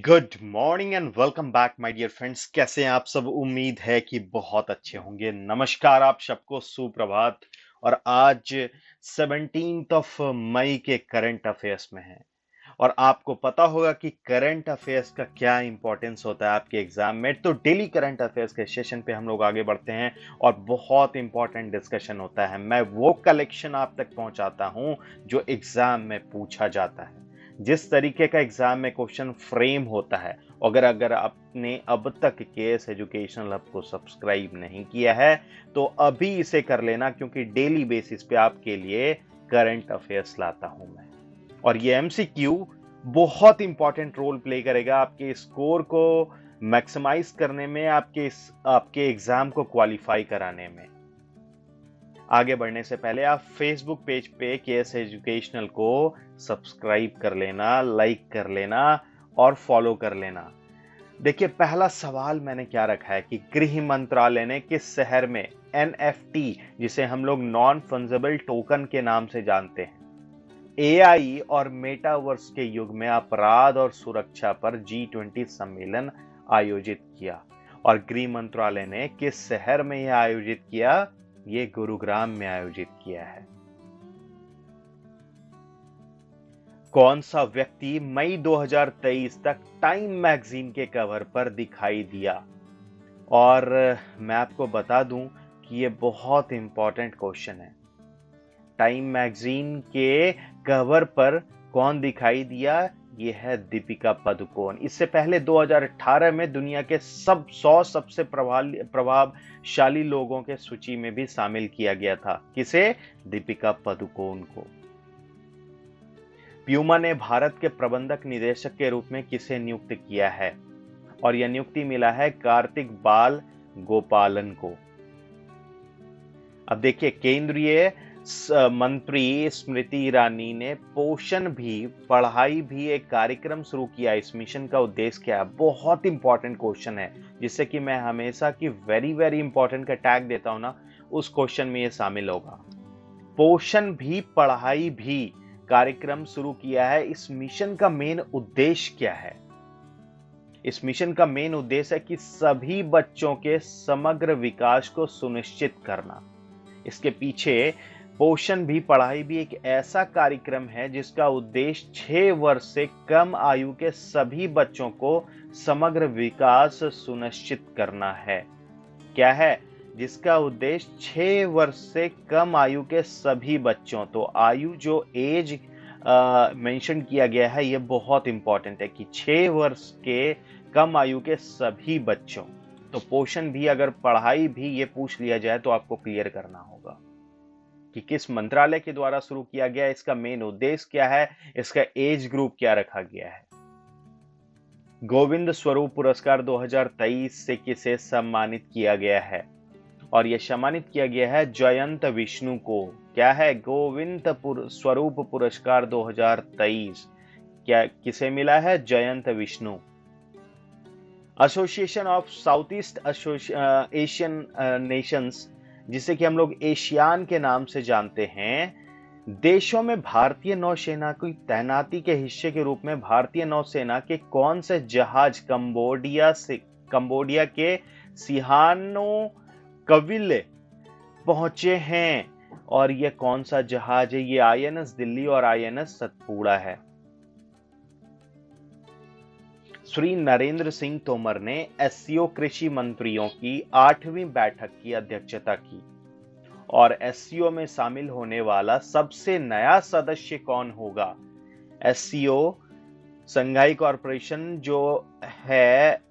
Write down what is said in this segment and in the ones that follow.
Good morning and welcome back my dear friends. कैसे हैं आप सब? उम्मीद है कि बहुत अच्छे होंगे। नमस्कार आप सबको, सुप्रभात। और आज 17th ऑफ मई के करंट अफेयर्स में हैं। और आपको पता होगा कि करंट अफेयर्स का क्या इंपॉर्टेंस होता है आपके एग्जाम में। तो डेली करंट अफेयर्स के सेशन पे हम लोग आगे बढ़ते हैं और बहुत इंपॉर्टेंट डिस्कशन होता है। मैं वो कलेक्शन आप तक पहुंचाता हूं जो एग्जाम में पूछा जाता है। जिस तरीके का एग्जाम में क्वेश्चन फ्रेम होता है, अगर आपने अब तक केएस एजुकेशनल हब को सब्सक्राइब नहीं किया है तो अभी इसे कर लेना, क्योंकि डेली बेसिस पे आपके लिए करंट अफेयर्स लाता हूं मैं। और ये एमसीक्यू बहुत इंपॉर्टेंट रोल प्ले करेगा आपके स्कोर को मैक्सिमाइज करने में, आपके एग्जाम को क्वालिफाई कराने में। आगे बढ़ने से पहले आप फेसबुक पेज पे केएस एजुकेशनल को सब्सक्राइब कर लेना, लाइक कर लेना और फॉलो कर लेना। देखिए, पहला सवाल मैंने क्या रखा है कि गृह मंत्रालय ने किस शहर में एनएफटी, जिसे हम लोग नॉन फंजिबल टोकन के नाम से जानते हैं, एआई और मेटावर्स के युग में अपराध और सुरक्षा पर G20 सम्मेलन आयोजित किया। और गृह मंत्रालय ने किस शहर में यह आयोजित किया? ये गुरुग्राम में आयोजित किया है। कौन सा व्यक्ति मई 2023 तक टाइम मैगजीन के कवर पर दिखाई दिया? और मैं आपको बता दूं कि ये बहुत इंपॉर्टेंट क्वेश्चन है। टाइम मैगजीन के कवर पर कौन दिखाई दिया? ये है दीपिका पादुकोण। इससे पहले 2018 में दुनिया के 100 सबसे प्रभावशाली लोगों के सूची में भी शामिल किया गया था। किसे? दीपिका पादुकोण को। प्यूमा ने भारत के प्रबंधक निदेशक के रूप में किसे नियुक्त किया है? और यह नियुक्ति मिला है कार्तिक बाल गोपालन को। अब देखिए, केंद्रीय मंत्री स्मृति ईरानी ने पोषण भी पढ़ाई भी एक कार्यक्रम शुरू किया। इस मिशन का उद्देश्य क्या है? बहुत इंपॉर्टेंट क्वेश्चन है, जिससे कि मैं हमेशा की वेरी वेरी इंपॉर्टेंट का टैग देता हूं ना, उस क्वेश्चन में ये शामिल होगा। पोषण भी पढ़ाई भी कार्यक्रम शुरू किया है। इस मिशन का मेन उद्देश्य क्या है? इस मिशन का मेन उद्देश्य है कि सभी बच्चों के समग्र विकास को सुनिश्चित करना। इसके पीछे पोषण भी पढ़ाई भी एक ऐसा कार्यक्रम है जिसका उद्देश्य 6 वर्ष से कम आयु के सभी बच्चों को समग्र विकास सुनिश्चित करना है। क्या है? जिसका उद्देश्य 6 वर्ष से कम आयु के सभी बच्चों, तो आयु जो एज मेंशन किया गया है ये बहुत इंपॉर्टेंट है कि 6 वर्ष के कम आयु के सभी बच्चों। तो पोषण भी, अगर पढ़ाई भी ये पूछ लिया जाए तो आपको क्लियर करना होगा कि किस मंत्रालय के द्वारा शुरू किया गया, इसका मेन उद्देश्य क्या है, इसका एज ग्रुप क्या रखा गया है। गोविंद स्वरूप पुरस्कार 2023 से किसे सम्मानित किया गया है? और यह सम्मानित किया गया है जयंत विष्णु को। क्या है? गोविंद स्वरूप पुरस्कार 2023 क्या किसे मिला है? Jayant Vishnu. Association of south east Asian Nations, जिसे कि हम लोग एशियान के नाम से जानते हैं, देशों में भारतीय नौसेना की तैनाती के हिस्से के रूप में भारतीय नौसेना के कौन से जहाज कंबोडिया के सिहानो कविले पहुंचे हैं? और यह कौन सा जहाज है? ये आईएनएस दिल्ली और आईएनएस सतपुड़ा है। श्री नरेंद्र सिंह तोमर ने एससीओ कृषि मंत्रियों की 8वीं बैठक की अध्यक्षता की। और एससीओ में शामिल होने वाला सबसे नया सदस्य कौन होगा? एससीओ संघाई कॉरपोरेशन जो है,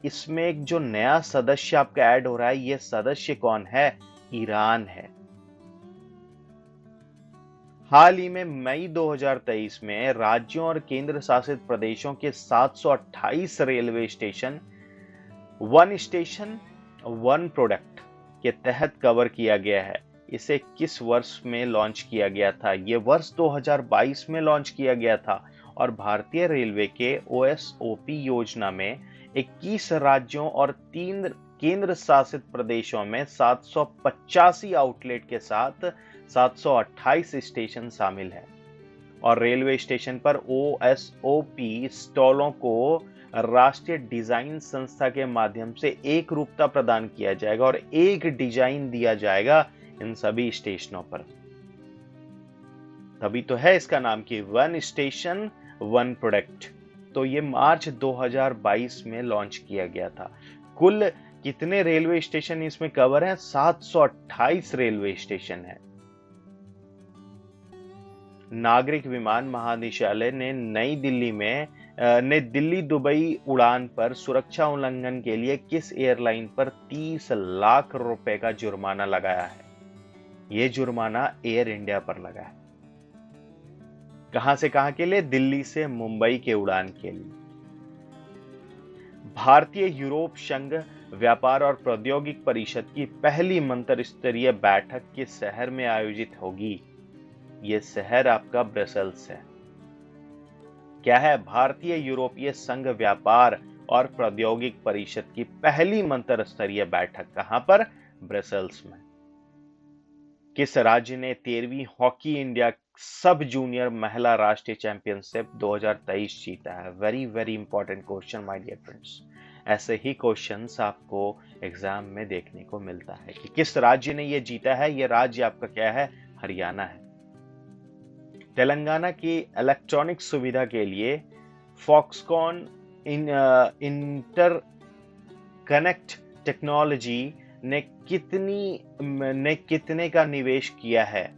इसमें एक जो नया सदस्य आपका ऐड हो रहा है, यह सदस्य कौन है? ईरान है। हाल ही में मई 2023 में राज्यों और केंद्र शासित प्रदेशों के 728 रेलवे स्टेशन वन प्रोडक्ट के तहत कवर किया गया है। इसे किस वर्ष में लॉन्च किया गया था? यह वर्ष 2022 में लॉन्च किया गया था। और भारतीय रेलवे के ओएसओपी योजना में 21 राज्यों और 3 केंद्र शासित प्रदेशों में 785 आउटलेट के साथ 728 स्टेशन शामिल है। और रेलवे स्टेशन पर OSOP स्टॉलों को राष्ट्रीय डिजाइन संस्था के माध्यम से एक रूपता प्रदान किया जाएगा और एक डिजाइन दिया जाएगा इन सभी स्टेशनों पर। तभी तो है इसका नाम कि वन स्टेशन वन प्रोडक्ट। तो ये मार्च 2022 में लॉन्च किया गया था। कुल कितने रेलवे स्टेशन इसमें कवर हैं? 728 रेलवे स्टेशन है। नागरिक विमान महानिदेशालय ने नई दिल्ली दुबई उड़ान पर सुरक्षा उल्लंघन के लिए किस एयरलाइन पर 30 लाख रुपए का जुर्माना लगाया है? यह जुर्माना एयर इंडिया पर लगा है। कहां से कहां के लिए? दिल्ली से मुंबई के उड़ान के लिए। भारतीय यूरोप संघ व्यापार और प्रौद्योगिक परिषद की पहली मंत्रिस्तरीय बैठक किस शहर में आयोजित होगी? यह शहर आपका ब्रसेल्स है। क्या है? भारतीय यूरोपीय संघ व्यापार और प्रौद्योगिक परिषद की पहली मंत्रिस्तरीय बैठक कहां पर? ब्रसेल्स में। किस राज्य ने 13वीं हॉकी इंडिया सब जूनियर महिला राष्ट्रीय चैंपियनशिप 2023 जीता है? Very very important question my dear friends. ऐसे ही क्वेश्चंस आपको एग्जाम में देखने को मिलता है कि किस राज्य ने यह जीता है। यह राज्य आपका क्या है? हरियाणा है। तेलंगाना की इलेक्ट्रॉनिक सुविधा के लिए फॉक्सकॉन इंटर कनेक्ट टेक्नोलॉजी ने कितने का निवेश किया है?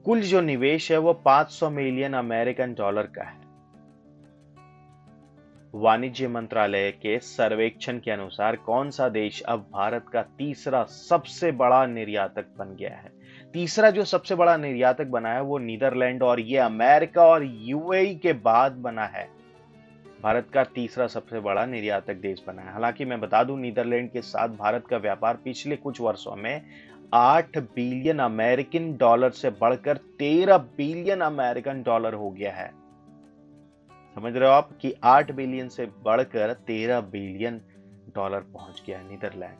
कुल जो निवेश है वो 500 मिलियन अमेरिकन डॉलर का है। वाणिज्य मंत्रालय के सर्वेक्षण के अनुसार कौन सा देश अब भारत का तीसरा सबसे बड़ा निर्यातक बन गया है? तीसरा जो सबसे बड़ा निर्यातक बना है वो नीदरलैंड, और ये अमेरिका और यूएई के बाद बना है। भारत का तीसरा सबसे बड़ा निर्यातक देश बना है। हालांकि मैं बता दूं, नीदरलैंड के साथ भारत का व्यापार पिछले कुछ वर्षों में 8 बिलियन अमेरिकन डॉलर से बढ़कर 13 बिलियन अमेरिकन डॉलर हो गया है। समझ रहे हो आप कि 8 बिलियन से बढ़कर 13 बिलियन डॉलर पहुंच गया है नीदरलैंड।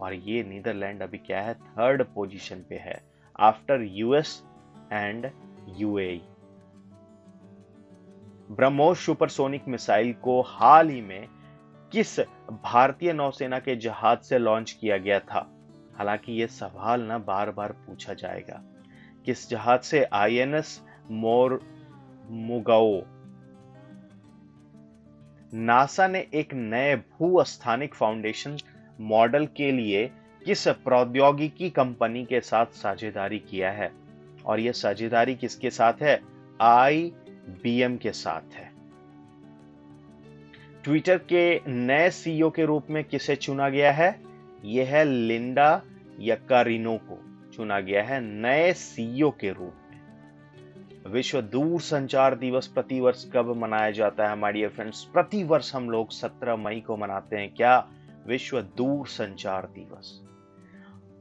और ये नीदरलैंड अभी क्या है? 3rd पोजीशन पे है after US and UAE. BrahMos supersonic missile को हाल ही में किस भारतीय नौसेना के जहाज से लॉन्च किया गया था? हालांकि यह सवाल ना बार बार पूछा जाएगा। किस जहाज से? INS मोरमुगाओ। नासा ने एक नए भू-स्थानिक फाउंडेशन मॉडल के लिए किस प्रौद्योगिकी कंपनी के साथ साझेदारी किया है? और यह साझेदारी किसके साथ है? IBM के साथ है। ट्विटर के नए CEO के रूप में किसे चुना गया है? यह है लिंडा यक्कारिनो को चुना गया है नए CEO के रूप में। विश्व दूरसंचार दिवस प्रतिवर्ष कब मनाया जाता है माय डियर फ्रेंड्स? प्रतिवर्ष हम लोग 17 मई को मनाते हैं। क्या? विश्व दूरसंचार दिवस।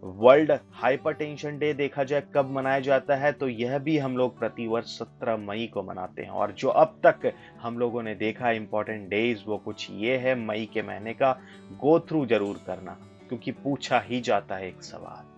वर्ल्ड हाइपरटेंशन डे देखा जाए कब मनाया जाता है, तो यह भी हम लोग प्रतिवर्ष 17 मई को मनाते हैं। और जो अब तक हम लोगों ने देखा इंपॉर्टेंट डेज वो कुछ ये है, मई के महीने का गो थ्रू जरूर करना, क्योंकि पूछा ही जाता है एक सवाल।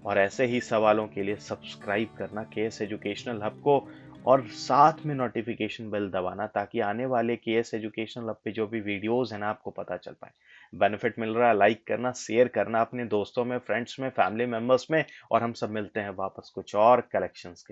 और ऐसे ही सवालों के लिए सब्सक्राइब करना KS एजुकेशनल हब को, और साथ में नोटिफिकेशन बेल दबाना, ताकि आने वाले KS एजुकेशनल हब पे जो भी वीडियोस है ना आपको पता चल पाए। बेनिफिट मिल रहा है, लाइक करना, शेयर करना अपने दोस्तों में, फ्रेंड्स में, फैमिली मेंबर्स में। और हम सब मिलते हैं वापस कुछ और कलेक्शंस के